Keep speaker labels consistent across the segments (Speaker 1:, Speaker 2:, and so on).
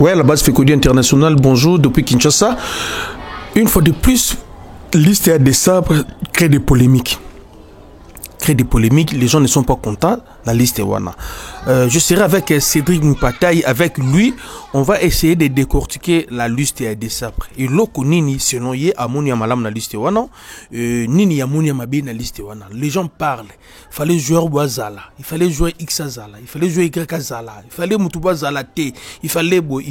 Speaker 1: Ouais, la base Fekodi International, bonjour, depuis Kinshasa. Une fois de plus, liste des sabres crée des polémiques. Les gens ne sont pas contents, la liste est wana. Je serai avec Cédric Mpataï, avec lui, on va essayer de décortiquer la liste des sabres. Et loko nini, selon ye, amoni amalam na liste wana, nini amoni amabi na liste wana. Les gens parlent, il fallait jouer Wazala, il fallait jouer X Azala, il fallait jouer Y Azala, il fallait Mutuba Zala T, il fallait boy.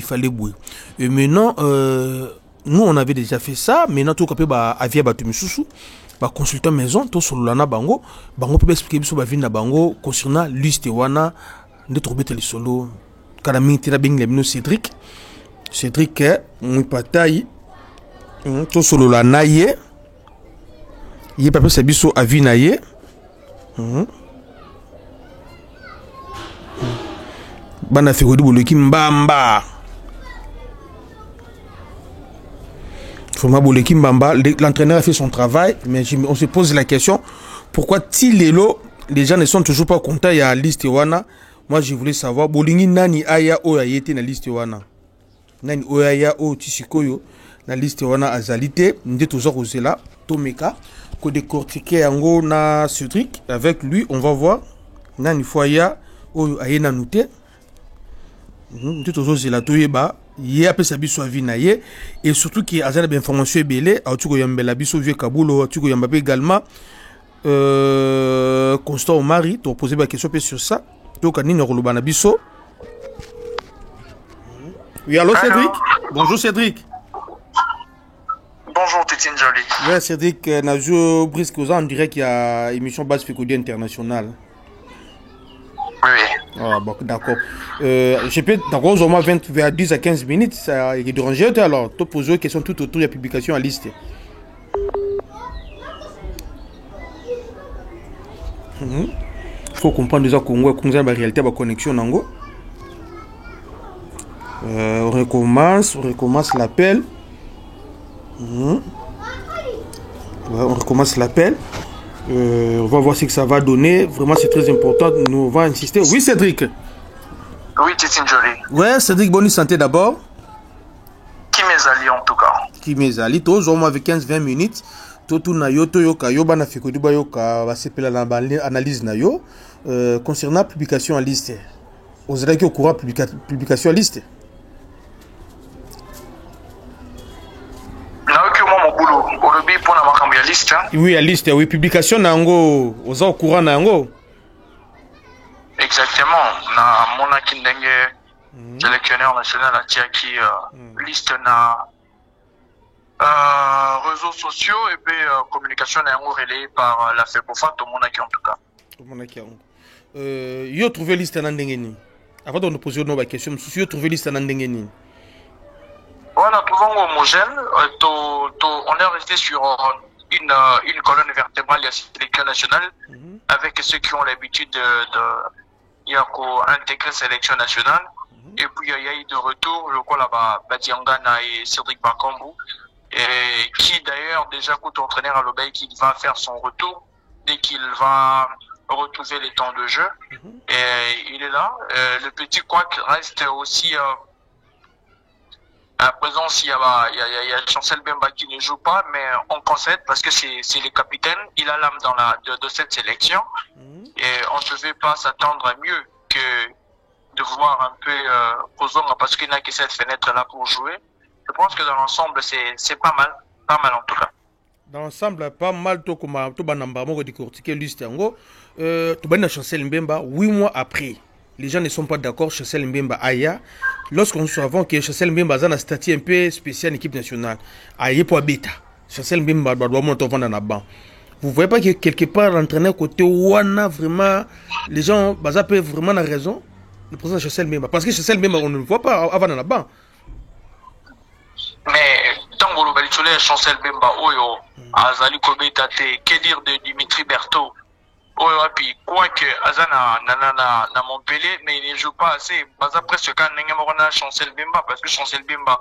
Speaker 1: Et maintenant, nous on avait déjà fait ça, maintenant tout capé ba avia batumisusu. Consultant maison to solana bango peut expliquer biso ba vina bango concernant liste wana de trouver les solo kana minti na bing lebino Cédric Mpataï to solana ye papa sa biso avina ye bana Fekodi boloki mbamba l'entraîneur a fait son travail, mais on se pose la question, pourquoi les gens ne sont toujours pas contents, il y a la liste wana. Moi je voulais savoir, bolingi nani aya o ayete na liste wana. Nani o aya o tisikoyo na liste wana azalité, nde toujours ozela, tomeka, ko décortiquer yango na Cédric, avec lui, on va voir, nani foya o ayena nouté, nde toujours ozela toyeba, il a sa biso avina ye et surtout qui a des informations belé a tu yambela biso vieux kabulo tu yambabe également Constant Omari tu poser la question sur ça donc anine rolobana biso. Oui, allô Cédric. Bonjour Cédric.
Speaker 2: Bonjour Tétine Jolie.
Speaker 1: Ouais Cédric Najo Brisque en direct il y a émission Base Fekodi International.
Speaker 2: Oui.
Speaker 1: Ah, bon, d'accord. Je peux, d'accord, au moins 20 vers 10 à 15 minutes, ça est dérangé. Alors, tu poses une question tout autour de la publication en liste. Il faut comprendre déjà qu'on a la réalité de la connexion. On recommence l'appel. On recommence l'appel. On va voir ce que ça va donner. Vraiment, c'est très important. Nous va insister. Oui, Cédric.
Speaker 2: Oui, Tétine Jolie.
Speaker 1: Ouais, Cédric, bonne santé d'abord.
Speaker 2: Qui mes alliés en tout cas.
Speaker 1: Qui mes alliés. Tous au moins avec 15-20 minutes. Tout na yo, yoka, yo, bana Fekodi ba yoka, va s'appeler l'analyse na yo. Concernant publication en liste. Vous avez qui au courant publication en liste.
Speaker 2: Pour la liste.
Speaker 1: Oui, la liste, oui, publication nango, aux au courant nango.
Speaker 2: Exactement. Na mona kindenge sélectionneur national a qui liste na réseaux sociaux et puis communication nango relayée par la FEPOFA to mona qui en tout cas.
Speaker 1: To mona qui en. Yo trouvé liste na ndengeni. Avant de nous poser nos questions, yo trouvé liste na ndengeni.
Speaker 2: Voilà, trouvons homogène. On est resté sur une colonne vertébrale de la sélection nationale avec ceux qui ont l'habitude d'intégrer la sélection nationale. Et puis il y a eu de retour, je crois là-bas, Badiangana et Cédric Bakambu, qui d'ailleurs déjà coûte entraîneur à l'obéi qu'il va faire son retour dès qu'il va retrouver les temps de jeu. Et il est là. Le petit Quack reste aussi. À présent, il y a Chancel Bemba qui ne joue pas, mais on concède parce que c'est le capitaine. Il a l'âme de cette sélection. Et on ne devait pas s'attendre à mieux que de voir un peu Kozonga parce qu'il n'a que cette fenêtre-là pour jouer. Je pense que dans l'ensemble, c'est pas mal. Pas mal en tout cas.
Speaker 1: Dans l'ensemble, pas mal. Tout banamba, moi, décortiquer liste yango. Tout banna Chancel Mbemba, 8 mois après. Les gens ne sont pas d'accord. Chancel Mbemba Aya. Lorsqu'on savons que Chancel Mbemba a un statut un peu spécial en équipe nationale, Aya pour Beta. Chancel Mbemba doit monter dans la banque. Vous voyez pas que quelque part l'entraîneur côté Wana vraiment les gens peuvent vraiment la raison le président Chancel Mbemba parce que Chancel Mbemba on ne le voit pas avant dans la banque.
Speaker 2: Mais tant que vous avez Chancel Mbemba Oyo Azali Kobeta que dire de Dimitri Berthaud. Oui, puis quoi que Azana na Montpellier, mais il ne joue pas assez. Baza presque quand Nengamorana Chancel Bemba, parce que Chancel Bemba,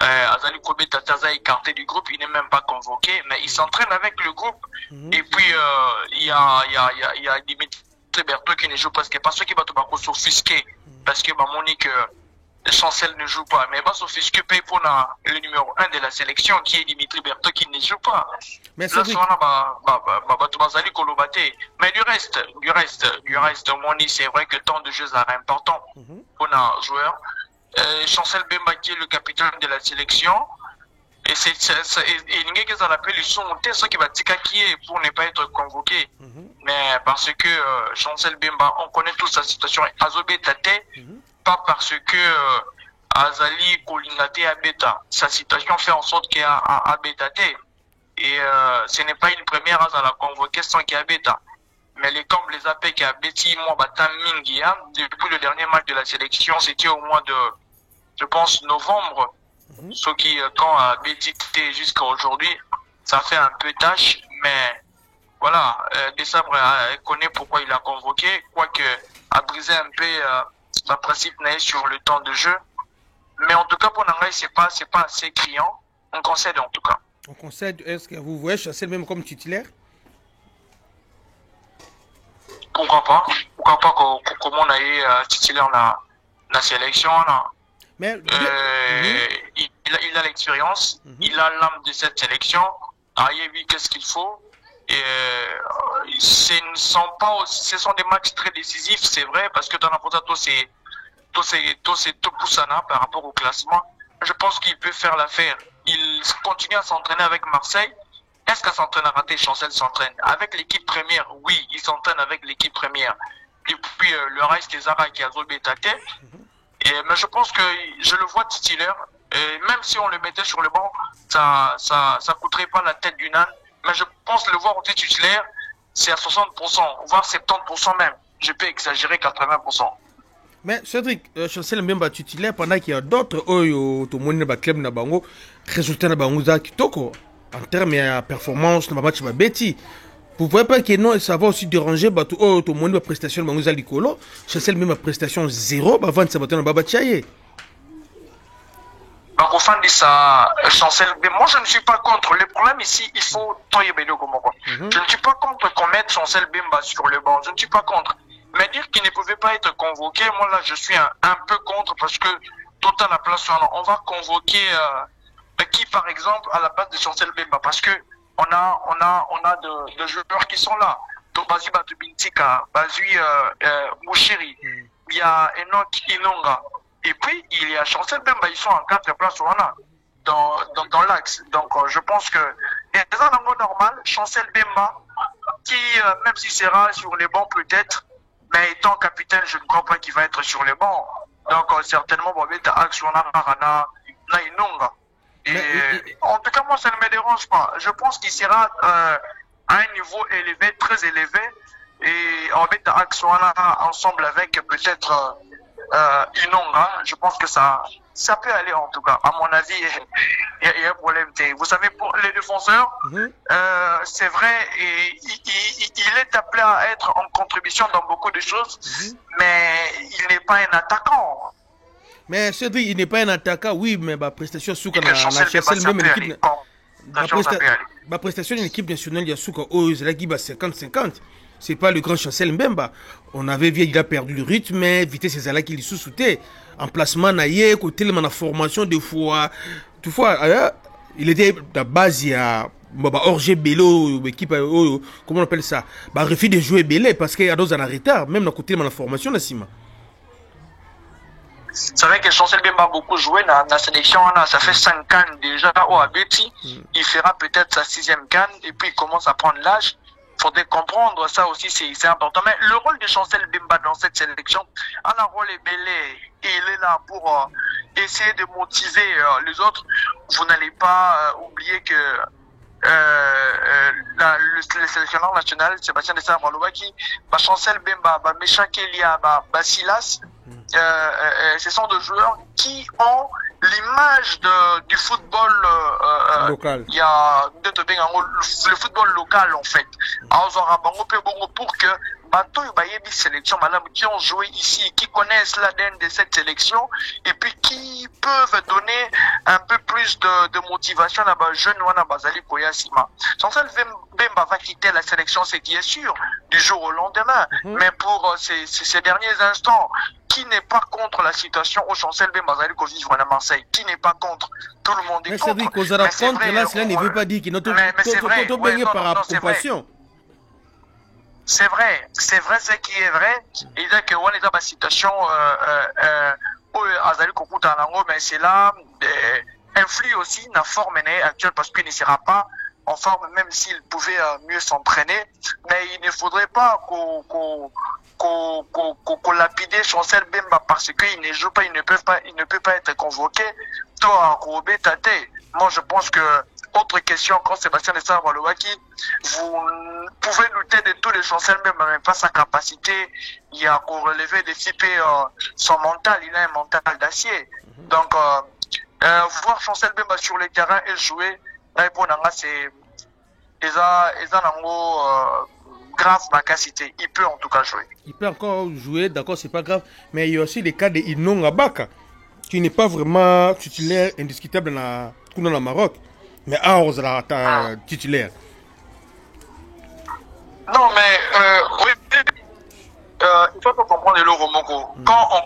Speaker 2: Azali Kobe Tataza est écarté du groupe, il n'est même pas convoqué, mais il s'entraîne avec le groupe. Et puis il y a Dimitri Berthaud qui ne joue pas parce que qui va tout s'offusquer, parce que Monique Chancel ne joue pas. Mais s'offusque pour le numéro 1 de la sélection qui est Dimitri Berthaud qui ne joue pas.
Speaker 1: Mais
Speaker 2: là, mais du reste, Moni, c'est vrai que le temps de jeu est important pour un joueur. Chancel Bemba qui est le capitaine de la sélection. Et il appelle ceux qui va pour ne pas être convoqué. Mais parce que Chancel Bemba, on connaît toute sa situation. Azobé Tate, pas parce que Azali Kolingate Abeta. Sa situation fait en sorte qu'il y a Abetate. Et ce n'est pas une première à la convoquer sans qu'il y ait Abeta. Mais les camps les appels qui a Betty, moi, Batam Mingia, depuis le dernier match de la sélection, c'était au mois de, je pense, novembre. Ce qui, quand Betty était jusqu'à aujourd'hui, ça fait un peu tâche, mais voilà, Desabre connaît pourquoi il a convoqué, quoique a brisé un peu son principe sur le temps de jeu. Mais en tout cas, pour Nangai, c'est pas assez criant. On concède en tout cas.
Speaker 1: On concède. Est-ce que vous voyez Chancel même comme titulaire?
Speaker 2: Pourquoi pas? Pourquoi pas comment on a eu titulaire la sélection là?
Speaker 1: Mais
Speaker 2: il a l'expérience, il a l'âme de cette sélection. Il a vu qu'est-ce qu'il faut. Et ce sont des matchs très décisifs, c'est vrai, parce que dans la photo, c'est tout Poussana par rapport au classement. Je pense qu'il peut faire l'affaire. Il continue à s'entraîner avec Marseille. Est-ce qu'à s'entraîner à rater, Chancel s'entraîne avec l'équipe première? Oui, il s'entraîne avec l'équipe première. Et puis le reste des Arabes qui a Zobétate. Mais je pense que je le vois titulaire. Et même si on le mettait sur le banc, ça coûterait pas la tête d'une âne. Mais je pense le voir aussi titulaire, c'est à 60%, voire 70% même. Je peux exagérer 80%.
Speaker 1: Mais Cédric, Chancel Mbemba titulaire pendant qu'il y a d'autres au monde de club na bango, résultat na bango za kitoko en termes de performance na match ba Betty. Vous voyez pas que non, ça va aussi déranger bato au monde de prestation bango za likolo, Chancel Mbemba prestation 0 avant de sabater na baba Tchaye.
Speaker 2: Donc au fin de ça, Chancel, mais moi je ne suis pas contre. Le problème ici, il faut toyer Bédo comme quoi. Je ne suis pas contre qu'on mette Chancel Bemba sur le banc. Je ne suis pas contre. Mais dire qu'il ne pouvait pas être convoqué, moi là je suis un peu contre parce que total la place on va convoquer qui par exemple à la place de Chancel Bemba parce que on a de joueurs qui sont là. Tobazi Batubintika, Bazui Mouchiri, il y a Enoch Inonga. Et puis, il y a Chancel Bemba, ils sont en 4 places dans l'axe. Donc, je pense que dans un angle normal, Chancel Bemba, qui, même s'il sera sur les bancs peut-être, mais étant capitaine, je ne crois pas qu'il va être sur les bancs. Donc, certainement, bon, il y a axe, na Inonga. Et en tout cas, moi, ça ne me dérange pas. Je pense qu'il sera à un niveau élevé, très élevé. Et on va mettre axe ensemble avec peut-être... Inonga, je pense que ça peut aller en tout cas. À mon avis, il y a un problème. Vous savez, pour les défenseurs, c'est vrai, et il est appelé à être en contribution dans beaucoup de choses, mais il n'est pas un attaquant.
Speaker 1: Mais Cédric, il n'est pas un attaquant, oui, mais ma prestation Souka na Chancel même l'équipe. Ma prestation d'une équipe nationale, il y a Souka la qui bat 50-50. C'est pas le grand Chancel Mbemba. On avait vu, il a perdu le rythme, mais vitesse c'est là qu'il sous-soutait. Emplacement naïe, côté de la formation des fois. Toutefois, il était de base, il y a Orgé Bello, équipe, comment on appelle ça? Refus de jouer Belé parce qu'il y a d'autres en retard, même dans côté de la formation, là, Sima.
Speaker 2: C'est vrai que Chancel Bemba a beaucoup joué dans la sélection, ça fait 5 cannes déjà au Abeti. Il fera peut-être sa 6e canne et puis il commence à prendre l'âge. Il faudrait comprendre ça aussi, c'est important. Mais le rôle de Chancel Bemba dans cette sélection, a un rôle belé. Il est là pour essayer de motiver les autres. Vous n'allez pas oublier que le sélectionneur national, Sébastien Desabre Louaki, Chancel Bemba, Mécha Kelia, Silas, ce sont des joueurs qui ont l'image du football
Speaker 1: local.
Speaker 2: Il y a le football local en fait. Pour que des sélections qui ont joué ici, qui connaissent l'ADN de cette sélection et puis qui peuvent donner un peu plus de motivation à les jeunes Bazali Koyasima. Chancel Bemba va quitter la sélection, c'est qui est sûr. du jour au lendemain. Mais pour ces derniers instants, qui n'est pas contre la situation au Chancel Bembazali qu'on vivre à Marseille? Qui n'est pas contre? Tout le monde est
Speaker 1: mais
Speaker 2: contre.
Speaker 1: Mais c'est vrai, là, cela ne veut pas dire qu'il n'a pas par compassion.
Speaker 2: C'est vrai ce qui est vrai. Il dit que on est dans la situation Azali Kokuta Nango, mais c'est là influe aussi la forme actuelle parce qu'il ne sera pas en forme, même s'il pouvait mieux s'entraîner. Mais il ne faudrait pas qu'on lapide Chancel Bemba parce qu'il ne joue pas, il ne peut pas être convoqué. Toi, Robé Tate, moi je pense que autre question quand Sébastien Lessa Walouaki, vous pouvez douter de tous les Chancel Bemba, mais pas sa capacité. Il y a qu'on relever des FIP, son mental, il a un mental d'acier. Donc voir Chancel Bemba sur le terrain et jouer, c'est grave macacité. Il peut en tout cas jouer.
Speaker 1: Il peut encore jouer, d'accord, c'est pas grave. Mais il y a aussi le cas de Inonga Baka, qui n'est pas vraiment titulaire indiscutable dans le Maroc. Mais Aouz est titulaire.
Speaker 2: Non, mais oui, il faut comprendre le Romoko. Quand on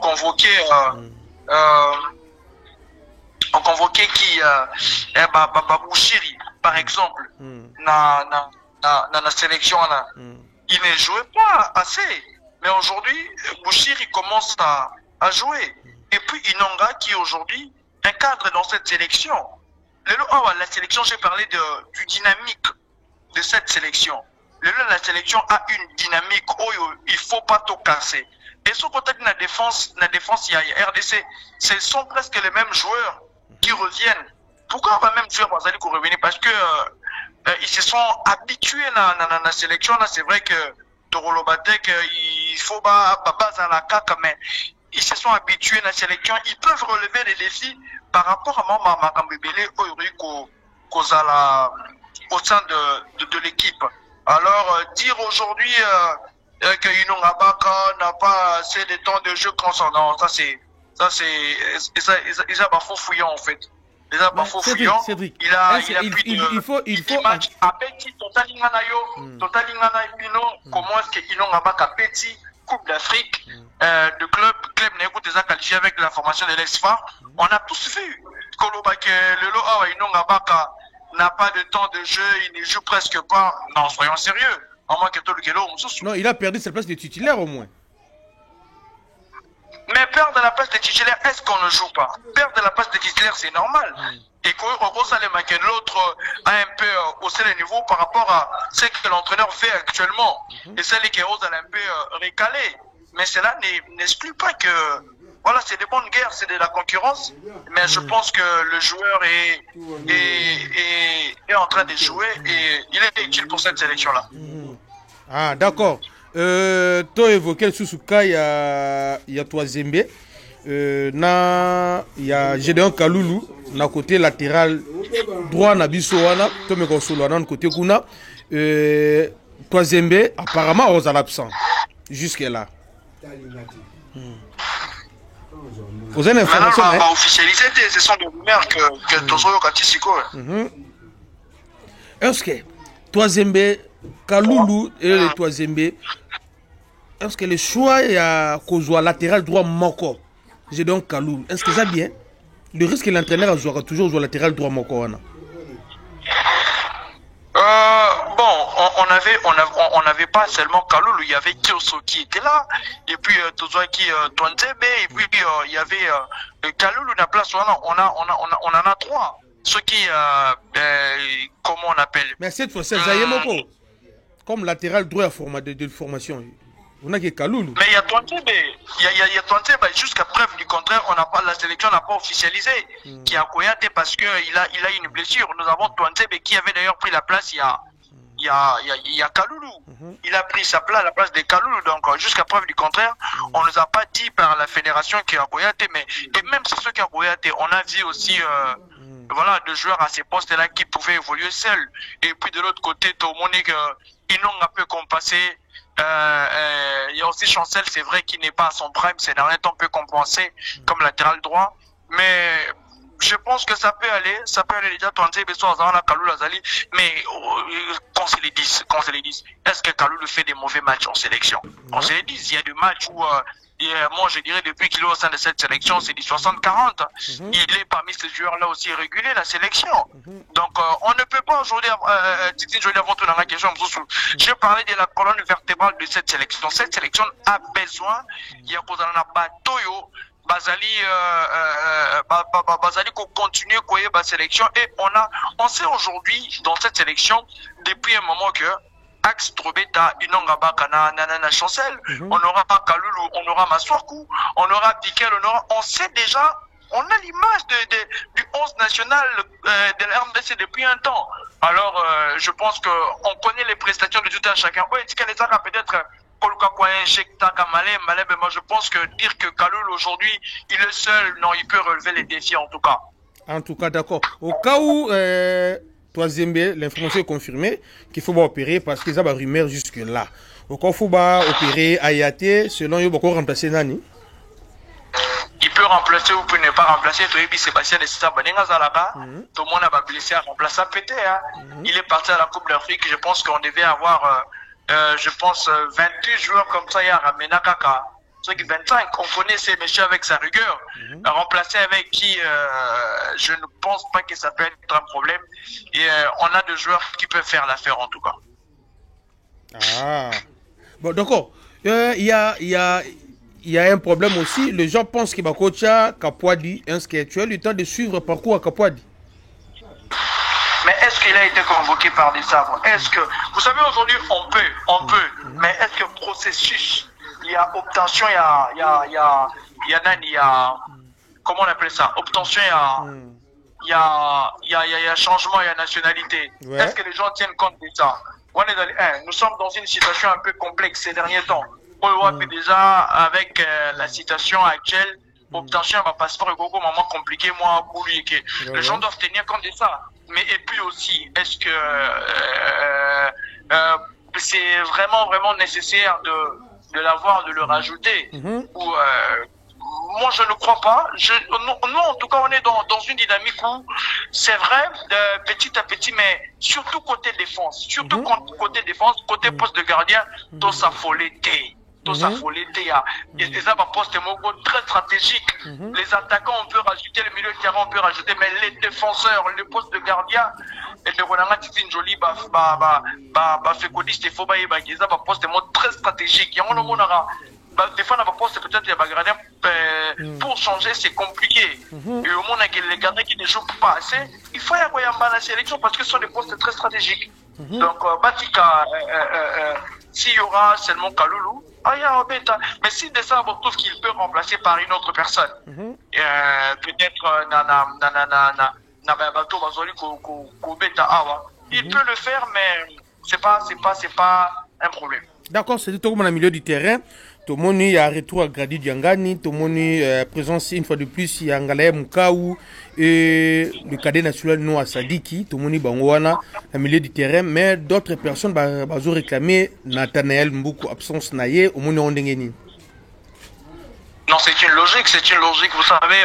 Speaker 2: convoquait qui Bouchiri, par exemple, dans la sélection là, il ne jouait pas assez. Mais aujourd'hui, Bouchiri commence à jouer. Et puis Inonga qui aujourd'hui encadre dans cette sélection. La sélection, j'ai parlé du dynamique de cette sélection. La sélection a une dynamique où il ne faut pas tout casser. Et ce côté de la défense, il y a RDC. Ce sont presque les mêmes joueurs qui reviennent. Pourquoi pas même jouer Bazali qui revenir? Parce que ils se sont habitués dans la sélection. Là, c'est vrai que Torolo Batek, il faut pas base à la caca, mais ils se sont habitués à la sélection. Ils peuvent relever les défis par rapport à Mama Makambébélé au sein de l'équipe. Alors, dire aujourd'hui que Inonga Baka n'a pas assez de temps de jeu concernant, ça c'est ils ont faux fouillant en fait. Ils ont faux fouillant. Il a plus de match à petit Totalingana Pino. Comment est-ce que Inonga Baka petit Coupe d'Afrique de club n'écoute déjà qualifié avec la formation de l'ESFA. On a tous vu que le Loa Inonga Baka n'a pas de temps de jeu, il ne joue presque pas. Non, soyons sérieux.
Speaker 1: Non, il a perdu sa place de titulaire au moins.
Speaker 2: Mais perdre la place de titulaire, est-ce qu'on ne joue pas? Perdre la place de titulaire, c'est normal. Et que l'autre a un peu haussé le niveau par rapport à ce que l'entraîneur fait actuellement. Et celle qui ose un peu récalé. Mais cela n'exclut pas que voilà, c'est des bonnes guerres, c'est de la concurrence. Mais je pense que le joueur est en train de jouer et il est utile pour cette sélection-là.
Speaker 1: Ah, d'accord. Tu as évoqué le Susuka, il y a Toazembe. Il y a Gédéon Kaloulou, na côté latéral droit, Nabisoana, Tome Kosoloana, côté Kuna. Toazembe, apparemment, on est absent. Jusque-là. Vous avez une information?
Speaker 2: On va officialiser, ce sont des rumeurs que Tozoyo Katisiko.
Speaker 1: Est-ce que Toazembe, Kaloulou et le Toazembe, est-ce que le choix est à Kozwa latéral droit Moko? J'ai donc Kaloulou. Est-ce que ça bien? Le risque que l'entraîneur jouera toujours jouer latéral droit Moko.
Speaker 2: Bon, on n'avait pas seulement Kaloulou, il y avait Kioso qui était là, et puis Tozoaki Twanzebe, et puis il y avait Kaloulou na place. On en a trois. Ceux qui, comment on appelle?
Speaker 1: Mais cette fois, c'est Zayemoko. Comme latéral droit de formation. On a que Kaloulou.
Speaker 2: Mais il y a Twanzebe. Il y a Twanzebe. Jusqu'à preuve du contraire, la sélection n'a pas officialisé qui a Koyate parce qu'il a une blessure. Nous avons Twanzebe qui avait d'ailleurs pris la place il y a Kaloulou. Il a pris la place de Kaloulou. Donc, jusqu'à preuve du contraire, on ne nous a pas dit par la fédération qui a Koyate. Et même si ceux qui a Koyate, on a vu aussi voilà, de joueurs à ces postes-là qui pouvaient évoluer seuls. Et puis de l'autre côté, Monique, Inonga peut compenser. Il y a aussi Chancel, c'est vrai qu'il n'est pas à son prime, ces derniers temps peut compenser comme latéral droit. Mais je pense que ça peut aller déjà tenter besoin à Kalou Lazali, mais qu'on se les dise, est-ce que Kalou fait des mauvais matchs en sélection? On se les dise, il y a des matchs où moi je dirais depuis qu'il est au sein de cette sélection, c'est du 60-40. Il est parmi ces joueurs-là aussi régulier, la sélection. Donc on ne peut pas aujourd'hui, je parlais de la colonne vertébrale de cette sélection. Cette sélection a besoin, il y a Batoyo, Bazali continue la sélection, et on sait aujourd'hui dans cette sélection depuis un moment que Axe Trobeta, Inongaba Kana, Nanana Chancel, on aura Kaloulou, on aura Maswaku, on aura Piquel, on sait déjà, on a l'image du 11 national de la RDC depuis un temps. Alors je pense qu'on connaît les prestations de tout un chacun. Oui, peut-être moi je pense que dire que Kaloul aujourd'hui il est seul, non, il peut relever les défis en tout cas.
Speaker 1: En tout cas, d'accord. Au cas où troisième, l'information est confirmée qu'il faut opérer parce qu'ils ont des rumeurs jusque là. Au cas où il faut opérer Ayaté, selon eux, il faut remplacer Nani.
Speaker 2: Il peut remplacer ou peut ne pas remplacer. Sébastien de Sissa Banenga Zalaka. Tout le monde a blessé à remplacer Pété. Il est parti à la Coupe d'Afrique. Je pense qu'on devait avoir 28 joueurs comme ça. Il y a Ramena Kaka. 25, on connaît ces messieurs avec sa rigueur. Remplacer avec qui, je ne pense pas que ça peut être un problème. Et on a des joueurs qui peuvent faire l'affaire en tout cas.
Speaker 1: Ah. Bon, d'accord. Il y a un problème aussi. Les gens pensent que Bakocha Kapwadi, un sketchuel, le temps de suivre le parcours à Kapwadi.
Speaker 2: Mais est-ce qu'il a été convoqué par des sabres? Est-ce que, vous savez, aujourd'hui, on peut, mais est-ce que le processus, il y a obtention, il y a comment on appelle ça? Obtention, il y a changement, il y a nationalité. Ouais. Est-ce que les gens tiennent compte de ça? Nous sommes dans une situation un peu complexe ces derniers temps. Déjà, avec la situation actuelle, obtention d'un passeport est beaucoup moment compliqué, moi, pour lui. Les gens doivent tenir compte de ça. Mais et puis aussi, est-ce que c'est vraiment nécessaire de l'avoir, de le rajouter? Ou moi je ne crois pas. Nous en tout cas on est dans une dynamique où c'est vrai petit à petit, mais surtout côté défense, côté poste de gardien, tout ça faut l'été. Tout ça faut l'été. Et ça va poste très stratégique. Les attaquants on peut rajouter, le milieu de terrain on peut rajouter, mais les défenseurs, le poste de gardien, et de Ronanga Titine Jolie, Fécodiste et Fobaye, ça va poste très stratégique. Il y a des fois, on va poste peut-être les gardiens pour changer, c'est compliqué. Et au monde, les gardiens qui ne jouent pas assez, il faut y avoir la sélection parce que ce sont des postes très stratégiques. Donc, Batika, s'il y aura seulement Kaloulou, mais si de ça, on trouve qu'il peut remplacer par une autre personne. Peut-être il peut le faire, mais c'est pas un problème.
Speaker 1: D'accord, c'est tout comme dans le milieu du terrain. Tout le monde, il y a un retour à Grady Diangani, tout le monde présence une fois de plus, il y a Ngalaye Mukaou et le cadet national Noah Sadiki, tout le monde est dans le milieu du terrain, mais d'autres personnes ont réclamé Nathanaël Mboukou, absence naïe, au monde on dengeni.
Speaker 2: Non, c'est une logique, vous savez,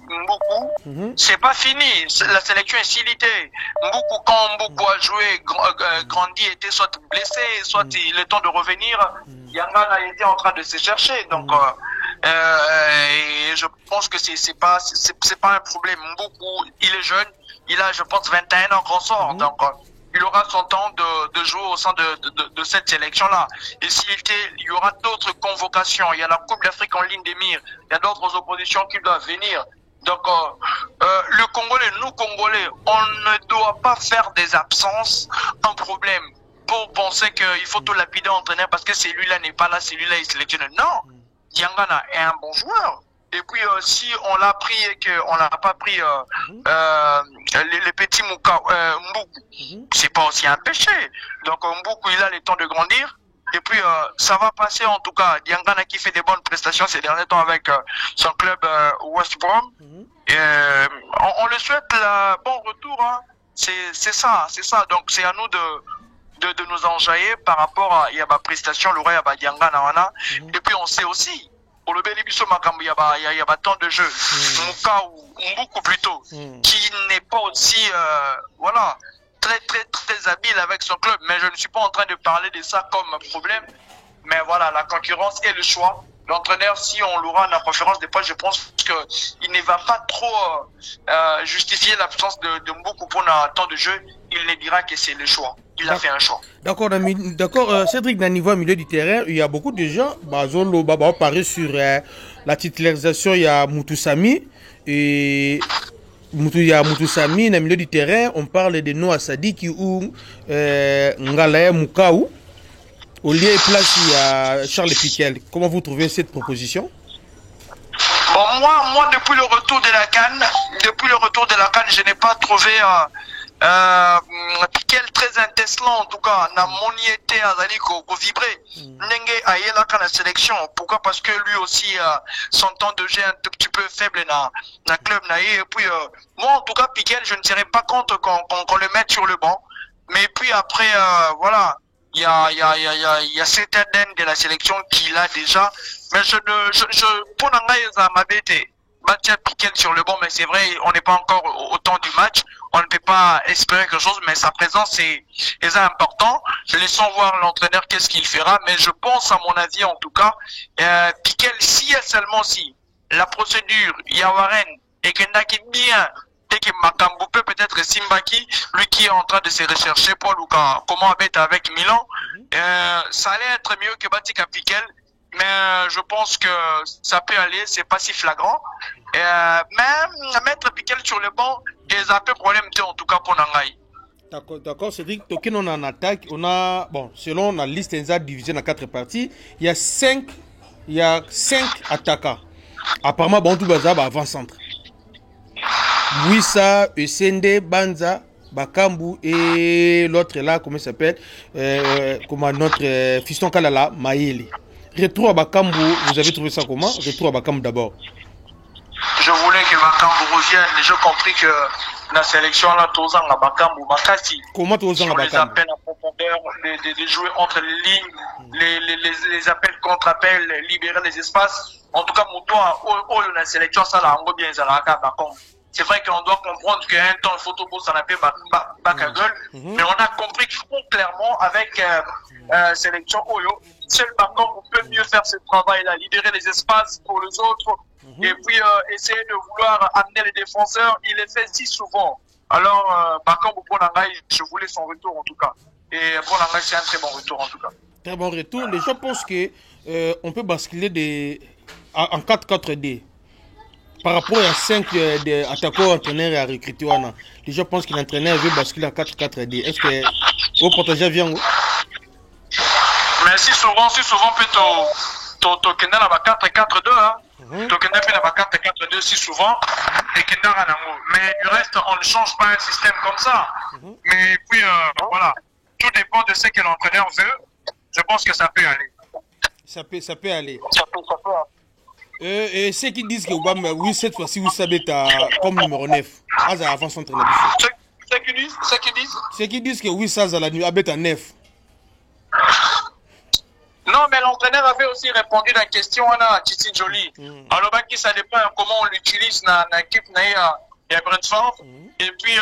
Speaker 2: Mboukou, c'est pas fini, la sélection est silitée. Mboukou, quand Mboukou a joué, grandi, était soit blessé, soit il est temps de revenir. Yangan a été en train de se chercher, donc et je pense que c'est pas un problème. Mboukou, il est jeune, il a je pense 21 ans qu'on sort, donc il aura son temps de jouer au sein de cette sélection-là. Et il y aura d'autres convocations, il y a la Coupe d'Afrique en ligne des mires, il y a d'autres oppositions qui doivent venir. Donc, nous Congolais, on ne doit pas faire des absences un problème pour penser qu'il faut tout lapider entraîneur parce que celui-là n'est pas là, celui-là est sélectionné. Non, Diangana est un bon joueur. Et puis, si on l'a pris et qu'on n'a pas pris les petits Mboukou, c'est pas aussi un péché. Donc, Mboukou, il a le temps de grandir. Et puis, ça va passer en tout cas. Diangana qui fait des bonnes prestations ces derniers temps avec son club West Brom. On le souhaite bon retour. Hein. C'est ça. Donc, c'est à nous de nous enjailler par rapport à ma prestation, l'oreille à Diangana. Et puis, on sait aussi Pour le Bélibiso Makambu, il y a tant de jeux. Mouka ou Mbuku plutôt, qui n'est pas aussi, voilà, très habile avec son club. Mais je ne suis pas en train de parler de ça comme problème. Mais voilà, la concurrence et le choix. L'entraîneur, si on l'aura dans la conférence des points, je pense qu'il ne va pas trop justifier l'absence de Mbuku pour tant de jeux. Il ne dira que c'est le choix. Il a fait un choix.
Speaker 1: D'accord, Cédric, dans le niveau milieu du terrain, il y a beaucoup de gens. Zolo Baba parlé sur la titularisation, il y a Moutoussami. Et il y a Moutoussami, dans le milieu du terrain, on parle de Noah Sadiki ou Ngalaye Moukaou. Au lieu de place, il y a Charles Piquel. Comment vous trouvez cette proposition?
Speaker 2: Bon, moi, depuis le retour de la CAN, je n'ai pas trouvé Piquel très inteslant, en tout cas. Na moniété azali ko vibrer. Nenge ayela kana sélection. Pourquoi? Parce que lui aussi, son temps de jeu est un tout petit peu faible na club naïe. Et puis, moi, en tout cas, Piquel, je ne serais pas contre qu'on le mette sur le banc. Mais puis après, voilà. Il y a certains de la sélection qui l'a déjà. Mais pour Nangaïza Mabete, Batia Piquel sur le banc, mais c'est vrai, on n'est pas encore au temps du match. On ne peut pas espérer quelque chose, mais sa présence est important. Laissons voir l'entraîneur qu'est-ce qu'il fera. Mais je pense, à mon avis, en tout cas, Piquel, si et seulement si la procédure, Yawaren, et qu'il n'a bien, que Makambu peut-être Simbaki, lui qui est en train de se rechercher pour Luka, comment avec Milan, ça allait être mieux que Batika Piquel, mais je pense que ça peut aller, c'est pas si flagrant. Même mettre Piquel sur le banc, c'est un peu problème en tout cas pour Nangaï.
Speaker 1: D'accord, Cédric, Tokin, on a en attaque, on a, bon, selon la liste divisée en 4 parties, il y a 5 attaquants. Apparemment, bon, tout bazar, avant-centre. Wissa, Essende, Banza, Bakambu et l'autre là, comment il s'appelle, comment notre fiston Kalala, Maïli. Retour à Bakambu, vous avez trouvé ça comment? Retour à Bakambu d'abord. Je
Speaker 2: voulais que Bakambu revienne, j'ai compris que la sélection là, tous à Bakambu, Makasi.
Speaker 1: Comment tous à Bakambu?
Speaker 2: Les appels en profondeur, les jouer entre les lignes, les appels contre-appels, libérer les espaces. En tout cas, mon toit, la sélection, ça l'a bien, ça l'a Bakambu. C'est vrai qu'on doit comprendre qu'à un temps, le photobo, ça n'a pas bac à gueule, mais on a compris que clairement, avec sélection Oyo, seul Bakambu peut mieux faire ce travail-là, libérer les espaces pour les autres, et puis essayer de vouloir amener les défenseurs. Il est fait si souvent. Alors, Bakambu pour Nangaï, je voulais son retour en tout cas. Et pour Nangaï, c'est un très bon retour en tout cas.
Speaker 1: Très bon retour. Les gens pensent qu'on peut basculer en 4-4-2. Par rapport à 5 attaquants entraîneurs à recruter, les gens pensent que l'entraîneur veut basculer à 4-4-2. Est-ce que au protégé vient?
Speaker 2: Mais si souvent peut-être Tokenda la 4-4-2, hein. Tokenda fait la 4-4-2 si souvent, et Kenda Ranango. Mais du reste, on ne change pas un système comme ça. Mais puis, voilà, tout dépend de ce que l'entraîneur veut. Je pense que ça peut aller.
Speaker 1: Ça peut aller. Et ceux qui disent que oui, cette fois-ci, vous savez, comme numéro 9. Avant son entraîneur. Ceux qui disent que oui, ça, la nuit, à 9.
Speaker 2: Non, mais l'entraîneur avait aussi répondu à la question à Titi Jolie. Alors, ça dépend comment on l'utilise dans l'équipe de Brentford. Et puis,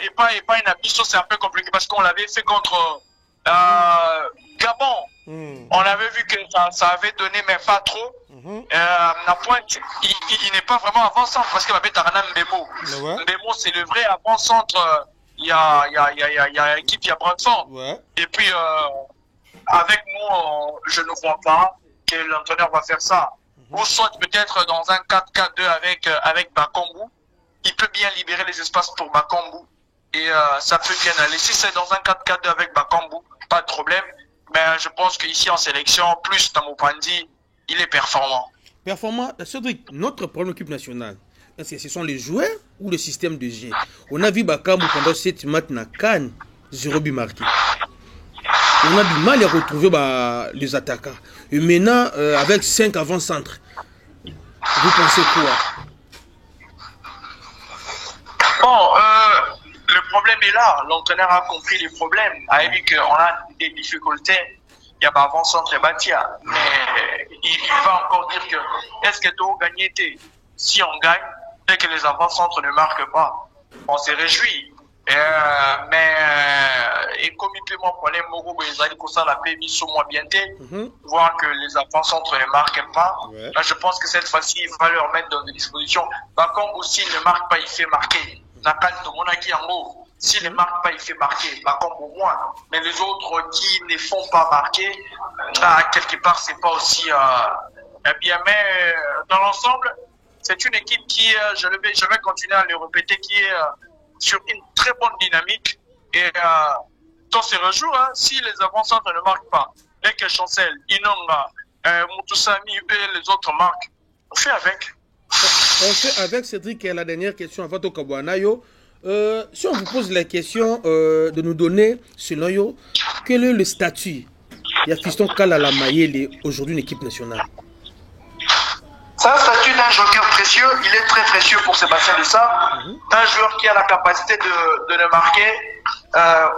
Speaker 2: et pas une ambition, c'est un peu compliqué parce qu'on l'avait fait contre Gabon. On avait vu que ça avait donné, mais pas trop. La pointe, il n'est pas vraiment avant-centre parce qu'il va mettre un Mbemo. Mbemo, c'est le vrai avant-centre. Il y a l'équipe, il y a Brentford. Et puis, avec nous, je ne crois pas que l'entraîneur va faire ça. Ou soit peut-être dans un 4-4-2 avec Bakambu. Il peut bien libérer les espaces pour Bakambu. Et ça peut bien aller. Si c'est dans un 4-4-2 avec Bakambu, pas de problème. Mais je pense qu'ici en sélection, plus dans Mopandi, il est performant.
Speaker 1: Performant, Cédric, notre problème équipe nationale, est-ce que ce sont les joueurs ou le système de jeu? On a vu Bakambu pendant 7 matchs na Cannes, 0 but marqué. On a du mal à retrouver les attaquants. Et maintenant, avec 5 avant-centres, vous pensez quoi?
Speaker 2: Bon, le problème est là. L'entraîneur a compris les problèmes. A vu qu'on a des difficultés. Il y a pas avant-centre et Batia. Mais il va encore dire que est-ce que tu as gagné? Si on gagne et que les avant-centres ne marquent pas, on se réjouit. Et comme il peut m'en parler, ça la paix mis sur moi bien voir que les avant-centres ne marquent pas. Là, je pense que cette fois-ci, il va leur mettre dans des dispositions. Par contre, aussi, il ne marque pas, il fait marquer. S'il ne marque pas, il fait marquer. Par contre, au moins. Mais les autres qui ne font pas marquer, là, quelque part, c'est pas aussi bien. Mais dans l'ensemble, c'est une équipe qui, je vais continuer à le répéter, qui est sur une très bonne dynamique. Et dans ces jours, si les avant-centres ne marquent pas, et que Chancel, Inonga, Moutoussami et les autres marquent, on fait avec.
Speaker 1: On fait avec, Cédric, la dernière question avant au Kabouanayo. Si on vous pose la question de nous donner, selon vous, quel est le statut? Il y a Fiston Kalala Mayele, aujourd'hui une équipe nationale.
Speaker 2: C'est un statut d'un joker précieux, il est très précieux pour Sébastien Dessa. Un joueur qui a la capacité de le marquer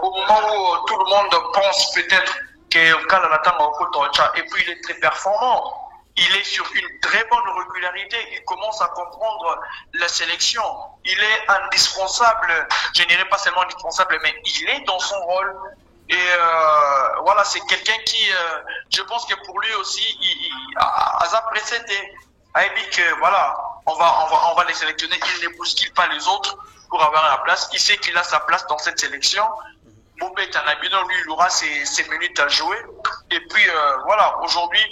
Speaker 2: au moment où tout le monde pense peut-être que Kalala Tanga, et puis il est très performant. Il est sur une très bonne régularité. Il commence à comprendre la sélection. Il est indispensable. Je n'irai pas seulement indispensable, mais il est dans son rôle. Et voilà, c'est quelqu'un qui, je pense que pour lui aussi, a précédé. A dit que voilà, on va les sélectionner. Il ne bouscule pas les autres pour avoir la place. Il sait qu'il a sa place dans cette sélection. Boubé Tanabino, lui, il aura ses minutes à jouer. Et puis voilà, aujourd'hui,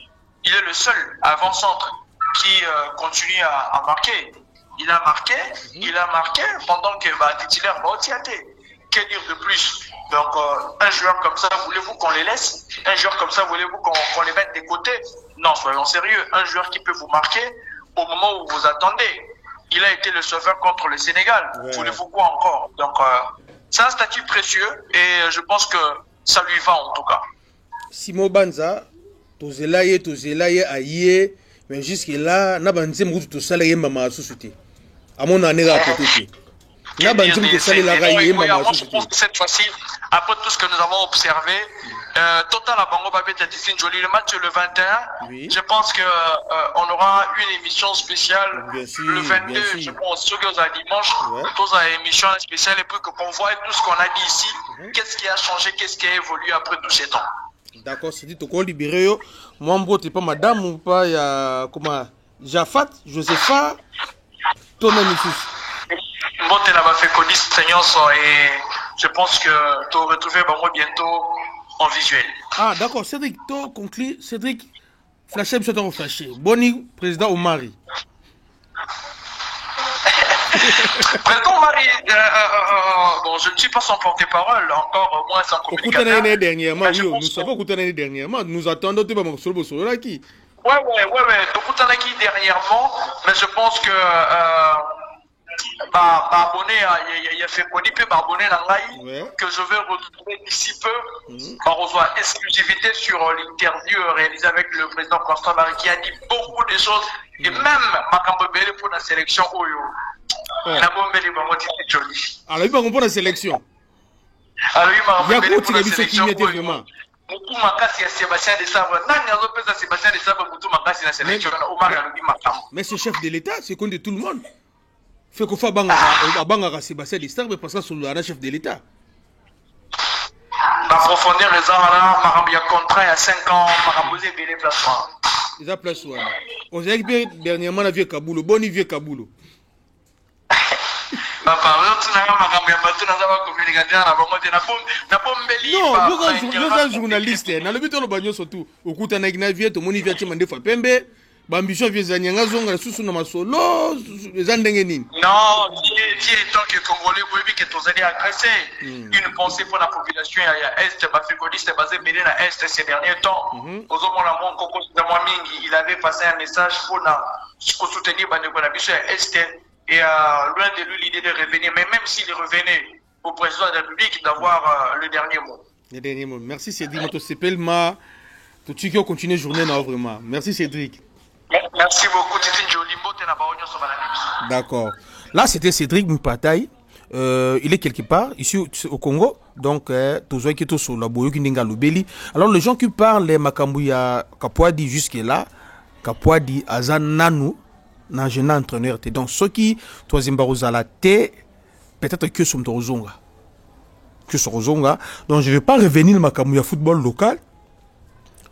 Speaker 2: il est le seul avant-centre qui continue à marquer. Il a marqué pendant que titulaire va aussi hâter. Que dire de plus? Donc, un joueur comme ça, voulez-vous qu'on les laisse? Un joueur comme ça, voulez-vous qu'on les mette des côtés? Non, soyons sérieux. Un joueur qui peut vous marquer au moment où vous attendez. Il a été le sauveur contre le Sénégal. Voulez-vous quoi encore? Donc, c'est un statut précieux et je pense que ça lui va en tout cas.
Speaker 1: Simo Banza, tozelaye aye, mais jusque là, na banze moutou to salaye mama sous-souté. À mon année à côté. Na banze moutou salaye la raye mama sous-souté.
Speaker 2: Je pense que cette fois-ci, après tout ce que nous avons observé, Total à Bango Babé Tadissine Jolie, le match le 21, je pense que on aura une émission spéciale le 22, je pense, ce que vous avez dimanche, tous à émission spéciale et puis qu'on voit tout ce qu'on a dit ici, qu'est-ce qui a changé, qu'est-ce qui a évolué après tous ces temps.
Speaker 1: D'accord, c'est dit, tu as libéré. Moi, je ne pas madame ou pas, il y a comment Jafat, Josepha, ton ami fils.
Speaker 2: Moi, tu l'as fait connaître, Seigneur, et je pense que tu vas retrouver bientôt en visuel.
Speaker 1: Ah, d'accord, Cédric, tu conclus. Cédric, flasher, monsieur, tu flasher. Boni, président Omari.
Speaker 2: Président Omari, bon, je ne suis pas son porte-parole, encore moins sans communicateur.
Speaker 1: Nous savons que l'année dernièrement, nous attendons de pas sur le qui.
Speaker 2: Ouais, dernièrement, mais je pense que abonné, il a fait abonné que je vais retrouver d'ici peu par exclusivité sur l'interview réalisée avec le président Constant Marie qui a dit beaucoup de choses et même Makambobele pour la sélection Oyo.
Speaker 1: Alors, il va comprendre la sélection.
Speaker 2: Alors, il va
Speaker 1: comprendre la sélection.
Speaker 2: Mutu makasi ya Sébastien Desabre. Nani azopesa Sébastien Desabre mutu makasi na sélection na Omar alobi makambo.
Speaker 1: Mais c'est chef de l'État, c'est comme de tout le monde. Fait qu'on fait banga Sébastien Desabre parce que c'est le chef de l'État.
Speaker 2: La profondeur des arts, makambo ya contrat il y a 5 ans, makambo zé belé placement.
Speaker 1: Ils a place ouais. On s'est dit dernièrement la vieux Kaboulo, bon vieux Kaboulo.
Speaker 2: Non,
Speaker 1: nous journaliste, dans le but de bagno surtout. Au coup t'en as une vie, tout le monde vient te demander fois pembe. Bambition vient zanyanga zonga sous na masolo, les andengenine.
Speaker 2: Non, si tant que Congolais, vous voyez que tous allez agresser. Une pensée pour la population à Est, africaniste basé béni à Est ces derniers temps. Aux hommes la mon Coco Mingi, il avait passé un message pour soutenir Bandekonabiso à Est. Et loin de lui l'idée de revenir, mais même s'il revenait au président de la République, d'avoir le dernier mot.
Speaker 1: Le dernier mot. Merci Cédric. Notre s'appelle Ma. Tout ce qui a continué journée là vraiment. Merci Cédric.
Speaker 2: Merci beaucoup.
Speaker 1: D'accord. Là c'était Cédric Mpataï. Il est quelque part ici au Congo. Donc tous qui sont sur la boyo qui n'inga lobeli. Alors les gens qui parlent les Makambuya Kapouadi jusque là. Kapwadi aza nanu na jeune entraîneur te. Donc ceux qui troisième barozala te peut-être que sont rozonga. Que sont rozonga. Donc je vais pas revenir makamou ya football local.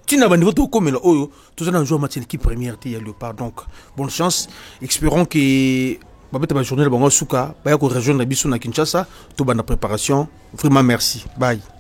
Speaker 1: Tu n'as pas niveau to comme là oyo, tous en jouer match l'équipe première te ya Léopard. Donc bonne chance. Espérons que babeta ba journée bango suka ba ya ko rejoindre biso na Kinshasa to ba na préparation. Vraiment merci. Bye.